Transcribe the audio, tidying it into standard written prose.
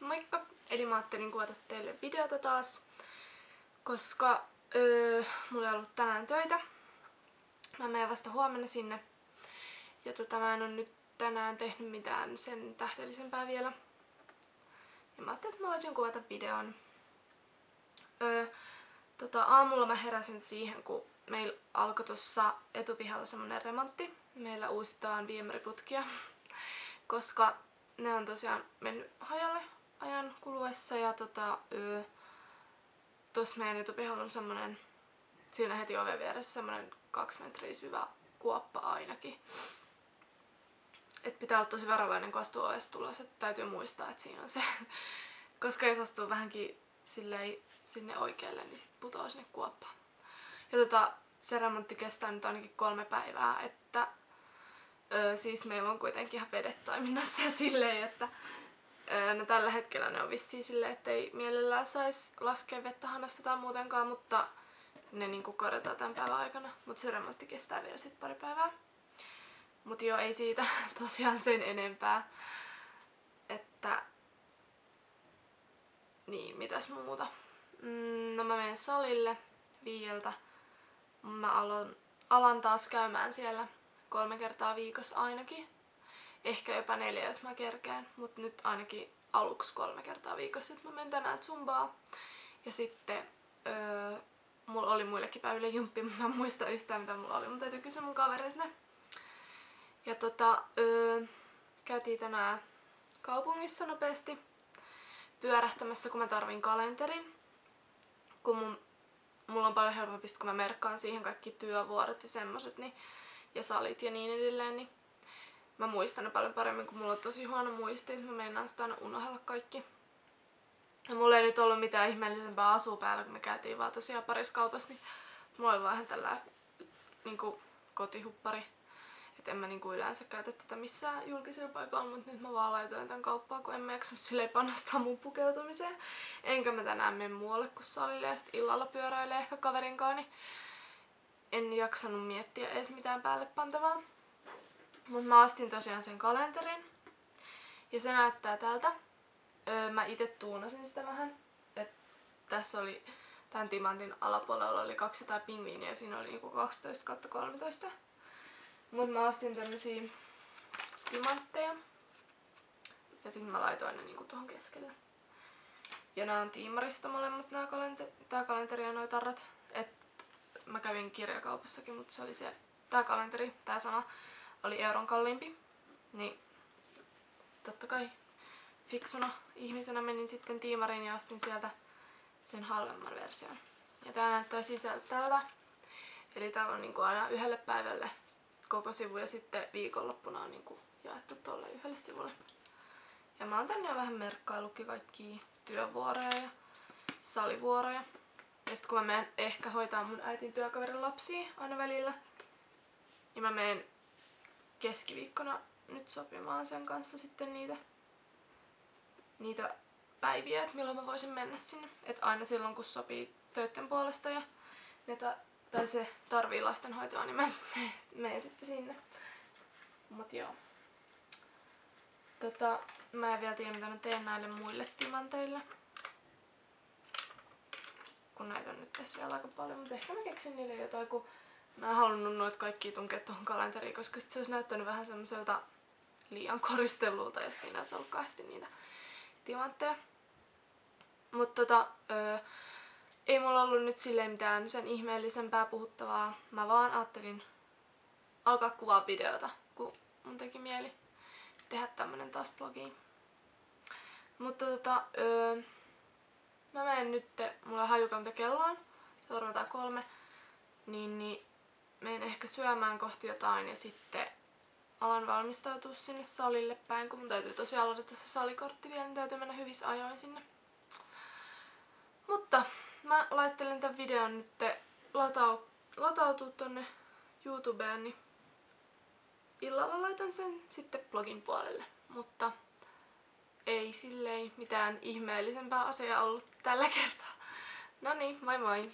Moikka! Eli mä ajattelin kuvata teille videota taas, koska mulla ei ollut tänään töitä. Mä menen vasta huomenna sinne. Ja mä en oo nyt tänään tehnyt mitään sen tähdellisempää vielä. Ja mä ajattelin, että mä voisin kuvata videon. Aamulla mä heräsin siihen, kun meillä alkoi tuossa etupihalla semmonen remontti. Meillä uusitaan viemäriputkia, koska ne on tosiaan mennyt hajalle ajan kuluessa ja tossa meidän etupihalla on semmonen, siinä heti oven vieressä semmonen 2 metriä syvä kuoppa ainakin. Et pitää olla tosi varovainen, kun astuu ovesta ulos, että täytyy muistaa, että siinä on se. Koska jos astuu vähänkin silleen sinne oikealle, niin sit putoaa sinne kuoppaan. Ja se remontti kestää nyt ainakin 3 päivää, että siis meillä on kuitenkin ihan vedet toiminnassa ja silleen, että no tällä hetkellä ne on vissiin silleen, ettei mielellään sais laskea vettä hanasta tai muutenkaan, mutta ne niinku korjataan tämän päivän aikana. Mut se remontti kestää vielä sit 2 päivää. Mut joo, ei siitä tosiaan sen enempää. Että niin, mitäs muuta? No mä menen salille 5. Mä alan taas käymään siellä 3 kertaa viikossa ainakin. Ehkä jopa 4, jos mä kerkeen, mut nyt ainakin aluksi 3 kertaa viikossa. Sitten mä menen tänään zumbaa. Ja sitten mulla oli muillekin päiville jumppi, mutta mä en muista yhtään mitä mulla oli, mutta täytyy kysyä mun kaverilta ne. Ja käytiin tänään kaupungissa nopeasti pyörähtämässä, kun mä tarvin kalenterin. Kun mulla on paljon helpompi, kun mä merkkaan siihen kaikki työvuorot ja semmoset, niin, ja salit ja niin edelleen, niin mä muistan ne paljon paremmin, kun mulla on tosi huono muisti, että mä meinaan sitä aina unohdella kaikki. Ja mulla ei nyt ollut mitään ihmeellisempää asua päällä, kun me käytiin vaan tosiaan parissa kaupassa, niin mulla oli vaan ihan tällä niinku kotihuppari. Et en mä niinku yleensä käytä tätä missään julkisilla paikoilla, mutta nyt mä vaan laitoin tän kauppaan, kun en mä jaksanut silleen panostaa mun pukeutumiseen. Enkä mä tänään mene muualle kuin salille ja sit illalla pyöräilee ehkä kaverinkaan, niin en jaksanut miettiä edes mitään päälle pantavaa. Mut mä ostin tosiaan sen kalenterin. Ja se näyttää tältä. Mä ite tuunasin sitä vähän. Et tässä oli tän timantin alapuolella oli 200 pingviiniä ja siinä oli niinku 12/13. Mut mä ostin tämmösiä timantteja. Ja sitten mä laitoin ne niinku tuohon keskelle. Ja nää on Tiimarista molemmat tää kalenteri ja noi tarrat. Et mä kävin kirjakaupassakin, mutta se oli se tää kalenteri, tää sama, oli euron kalliimpi. Niin totta kai fiksuna ihmisenä menin sitten Tiimariin ja ostin sieltä sen halvemman version. Ja tää näyttää sisältältä. Eli täällä on niinku aina 1 päivälle koko sivu ja sitten viikonloppuna on niinku jaettu tolle 1 sivulle. Ja mä oon tänne jo vähän merkkaillutkin kaikkia työvuoroja ja salivuoroja. Ja sit kun mä menen ehkä hoitaa mun äitin työkaverin lapsia aina välillä, niin mä menen keskiviikkona nyt sopimaan sen kanssa sitten niitä päiviä, että milloin mä voisin mennä sinne. Että aina silloin kun sopii töitten puolesta ja tai se tarvii lastenhoitoa, niin mä menen sitten sinne. Mut joo. Mä en vielä tiedä mitä mä teen näille muille timanteille. Kun näitä on nyt tässä vielä aika paljon, mutta ehkä mä keksin niille jotain, kun mä en halunnut noita kaikkia tunkea tuohon kalenteriin, koska sit se olisi näyttänyt vähän semmoiselta liian koristellulta, jos siinä olisi ollut kahdesti niitä timantteja. Mutta ei mulla ollut nyt silleen mitään sen ihmeellisempää puhuttavaa. Mä vaan ajattelin alkaa kuvaa videota, kun mun teki mieli tehdä tämmönen taas blogiin. Mutta mä menen nyt, mulla on hajukaan mitä kello on, seurataan 3, niin menen ehkä syömään kohti jotain ja sitten alan valmistautua sinne salille päin, kun mun täytyy tosiaan ladata se salikortti vielä, niin täytyy mennä hyvissä ajoin sinne. Mutta mä laittelen tän videon nyt latautua tonne YouTubeen, niin illalla laitan sen sitten blogin puolelle. Mutta ei silleen mitään ihmeellisempää asiaa ollut tällä kertaa. No niin, moi moi!